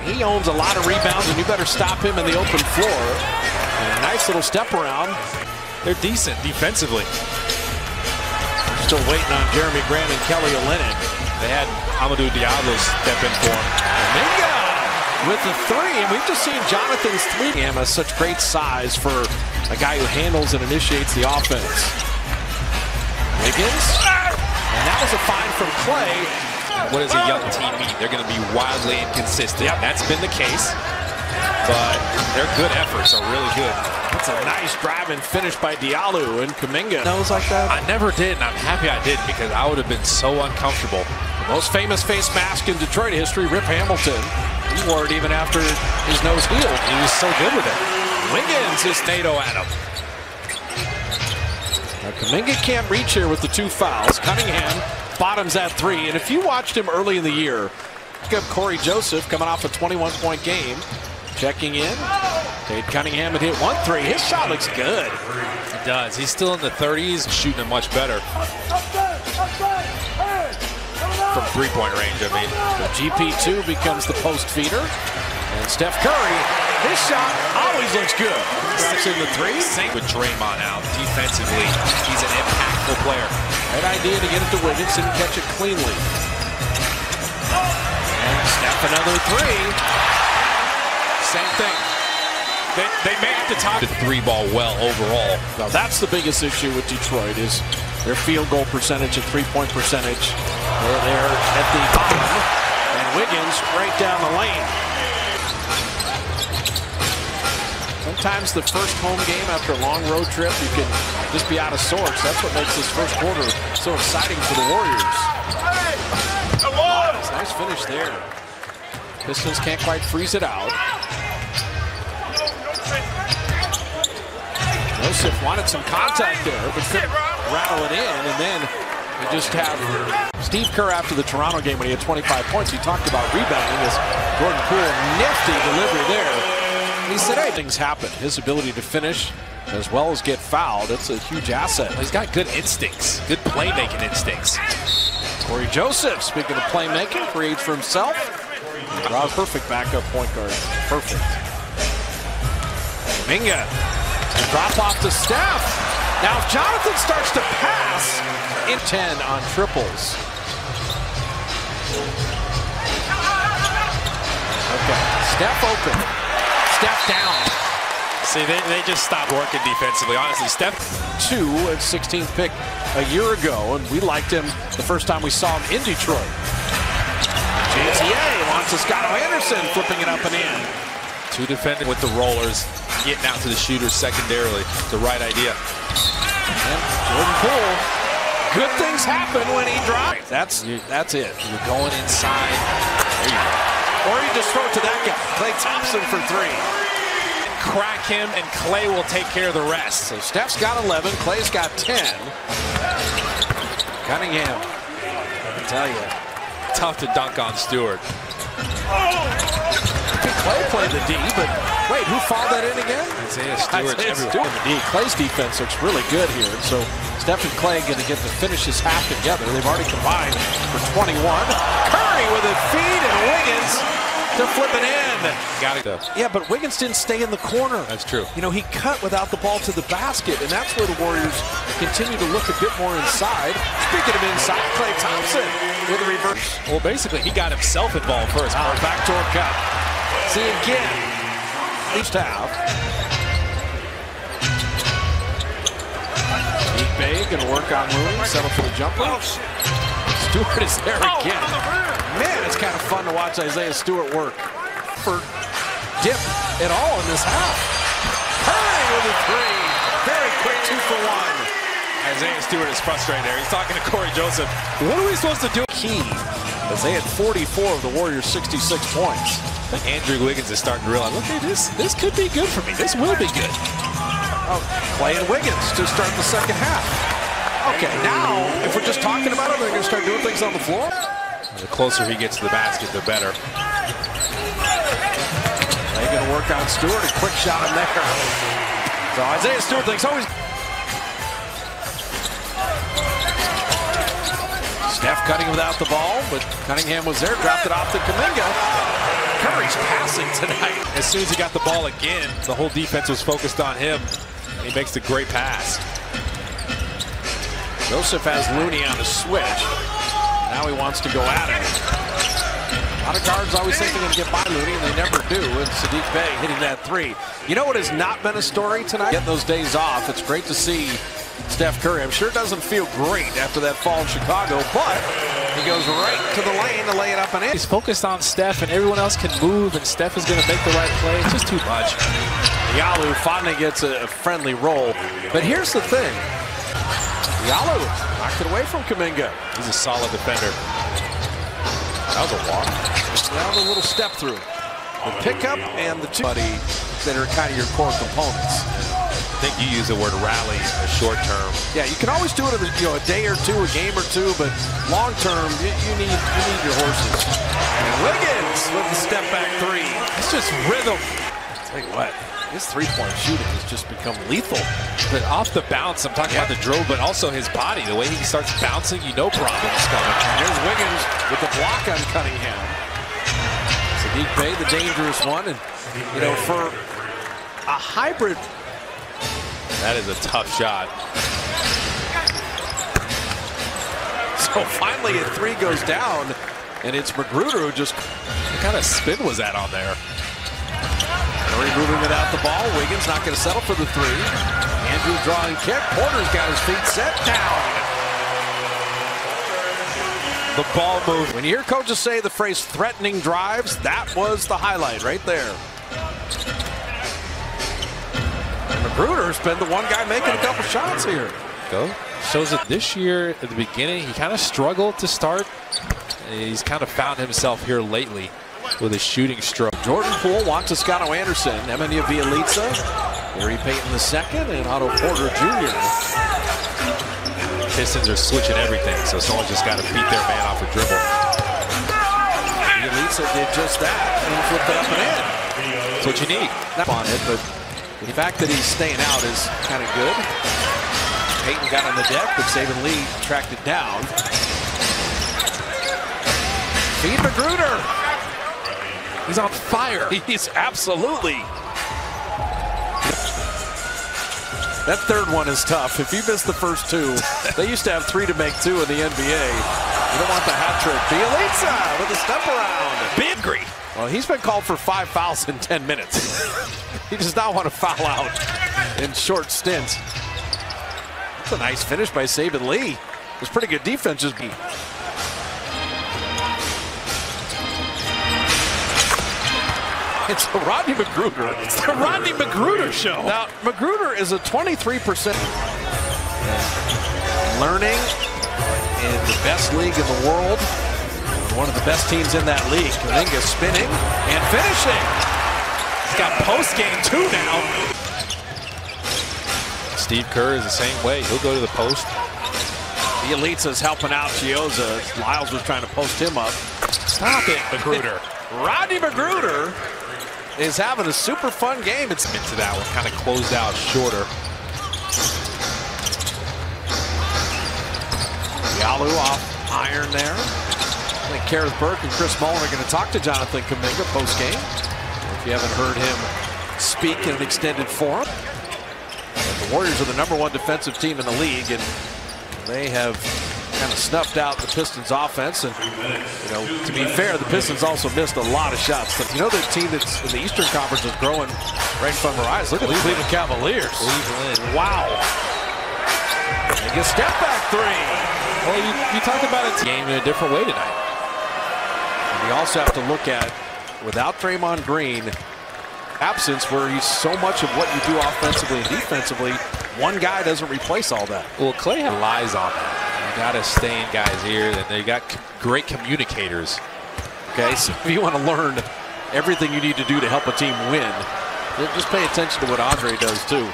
He owns a lot of rebounds, and you better stop him in the open floor. And a nice little step around. They're decent defensively. Still waiting on Jeremy Grant and Kelly Olynyk. They had Amadou Diallo step in for him. Kuminga with the three, and we've just seen Jonathan's three. He has such great size for a guy who handles and initiates the offense. Wiggins, and that was a find from Clay. What does a young team mean? They're going to be wildly inconsistent. Yep. That's been the case, but their good efforts are really good. That's a nice drive and finish by Diallo, and Kuminga knows like that. I never did, and I'm happy I didn't, because I would have been so uncomfortable. The most famous face mask in Detroit history, Rip Hamilton. He wore it even after his nose healed. He was so good with it. Wiggins is NATO at him. Now Kuminga can't reach here with the two fouls. Cunningham bottoms at three, and if you watched him early in the year, pick up Corey Joseph coming off a 21-point game. Checking in. Tate Cunningham had hit 1-3. His shot looks good. It does. He's still in the 30s, shooting it much better. From three-point range, I mean. So GP2 becomes the post feeder. And Steph Curry, his shot always looks good. That's in the three. Same with Draymond out. Defensively, he's an impactful player. Right idea to get it to Wiggins, didn't catch it cleanly. And Steph another three. Same thing. They may have to top the three ball well overall. Now that's the biggest issue with Detroit is their field goal percentage and three-point percentage. They're there at the bottom. And Wiggins right down the lane. Sometimes the first home game after a long road trip, you can just be out of sorts. That's what makes this first quarter so exciting for the Warriors. Nice finish there. Pistons can't quite freeze it out. Joseph wanted some contact there, but couldn't rattle it in. And then we just have Steve Kerr after the Toronto game when he had 25 points. He talked about rebounding as Jordan Poole, nifty delivery there. And he said, hey, things happen. His ability to finish as well as get fouled, it's a huge asset. He's got good instincts, good playmaking instincts. Corey Joseph, speaking of playmaking, creates for himself. Draws perfect backup point guard. Perfect. Kuminga. Drop off to Steph. Now if Jonathan starts to pass in 10 on triples. Okay, Steph open. Steph down. See, they just stopped working defensively. Honestly, Steph 2 at 16th pick a year ago, and we liked him the first time we saw him in Detroit. JTA wants to Scott Anderson, flipping it up and in. Two defending with the rollers, getting out to the shooters secondarily. The right idea. And Jordan Poole, good things happen when he drives. That's it. You're going inside. There you go. Or you just throw it to that guy, Klay Thompson for three. Crack him, and Clay will take care of the rest. So Steph's got 11, Clay's got 10. Cunningham, I tell you. Tough to dunk on Stewart. Clay played the D, but wait, who fouled that in again? Isaiah Stewart's everywhere. The D. Clay's defense looks really good here, and so Steph and Clay going to get to finish this half together. They've already combined for 21. Curry with a feed, and Wiggins to flip it in. Got it though. Yeah, but Wiggins didn't stay in the corner. That's true. You know, he cut without the ball to the basket, and that's where the Warriors continue to look a bit more inside. Speaking of inside, Klay Thompson with a reverse. Well, basically, he got himself involved first. Backdoor cut. See again. Each half. Deep big and work on Mooney. Settle for the jumper. Stewart is there again. Man, it's kind of fun to watch Isaiah Stewart work. For dip at all in this half. Curry with a three. Very quick 2 for 1. Isaiah Stewart is frustrated there. He's talking to Corey Joseph. What are we supposed to do? Key, as they had 44 of the Warriors' 66 points. Andrew Wiggins is starting to realize, okay, this could be good for me. This will be good. Oh, Clay and Wiggins to start the second half. Okay, now, if we're just talking about it, they're going to start doing things on the floor. The closer he gets to the basket, the better. They're going to work on Stewart. A quick shot in there. So Isaiah Stewart thinks always. Steph cutting without the ball, but Cunningham was there, dropped it off to Kuminga. Curry's passing tonight. As soon as he got the ball again, the whole defense was focused on him. He makes the great pass. Joseph has Looney on a switch. Now he wants to go at it. A lot of guards always think they're going to get by Looney, and they never do. And Saddiq Bey hitting that three. You know what has not been a story tonight? Getting those days off. It's great to see Steph Curry. I'm sure it doesn't feel great after that fall in Chicago, but he goes right to the lane to lay it up and in. He's focused on Steph, and everyone else can move, and Steph is going to make the right play. It's just too much. Diallo finally gets a friendly roll. But here's the thing. Diallo knocked it away from Kuminga. He's a solid defender. That was a walk. That was a little step through. The pickup and the two that are kind of your core components. I think you use the word rally short term. Yeah, you can always do it in a day or two, a game or two, but long term, you need your horses. And Wiggins with the step back three. It's just rhythm. I'll tell you what, his three-point shooting has just become lethal. But off the bounce, I'm talking about the dribble, but also his body. The way he starts bouncing, you know problems coming. And here's Wiggins with the block on Cunningham. Saddiq Bey, the dangerous one, and for a hybrid. That is a tough shot. So finally a three goes down, and it's Magruder who just... What kind of spin was that on there? Curry moving without the ball. Wiggins not going to settle for the three. Andrew drawing kick. Porter's got his feet set down. The ball moved. When you hear coaches say the phrase threatening drives, that was the highlight right there. Magruder's been the one guy making a couple shots here. Shows that this year at the beginning he kind of struggled to start. He's kind of found himself here lately with his shooting stroke. Jordan Poole, Juan Toscano Anderson, Emmanuel Bielitsa, Gary Payton II, and Otto Porter Jr. Pistons are switching everything, so someone's just got to beat their man off a dribble. Bielitsa did just that and flipped it up and in. That's what you need. On it, but the fact that he's staying out is kind of good. Payton got on the deck, but Saban Lee tracked it down. Feed Magruder. He's on fire. He's absolutely. That third one is tough. If you miss the first two, they used to have 3 to make 2 in the NBA. You don't want the hat trick. Bielitsa with a step around. Bigry. Well, he's been called for 5 fouls in 10 minutes. He does not want to foul out in short stints. That's a nice finish by Saban Lee. It was pretty good defense. It's the Rodney Magruder. It's the Rodney Magruder show. Now, Magruder is a 23% learning in the best league in the world. One of the best teams in that league. Kuminga spinning and finishing. He's got post-game too now. Steve Kerr is the same way. He'll go to the post. Bielitsa's helping out Chioza. Lyles was trying to post him up. Stop it, Magruder. Rodney Magruder is having a super fun game. It's into that one, kind of closed out shorter. Diallo off iron there. I think Kareth Burke and Chris Mullin are going to talk to Jonathan Kuminga post-game. If you haven't heard him speak in an extended forum. The Warriors are the #1 defensive team in the league, and they have kind of snuffed out the Pistons offense. And, to be fair, the Pistons also missed a lot of shots. But the team that's in the Eastern Conference is growing right in front of our eyes. Look at the Cleveland Cavaliers. Cleveland. Wow. They get step back three. Well, you talked about a game in a different way tonight. And you also have to look at, without Draymond Green, absence where he's so much of what you do offensively and defensively, one guy doesn't replace all that. Well, Clay relies on that. You got to stay in guys' ears, and they got great communicators. Okay, so if you want to learn everything you need to do to help a team win, just pay attention to what Andre does too.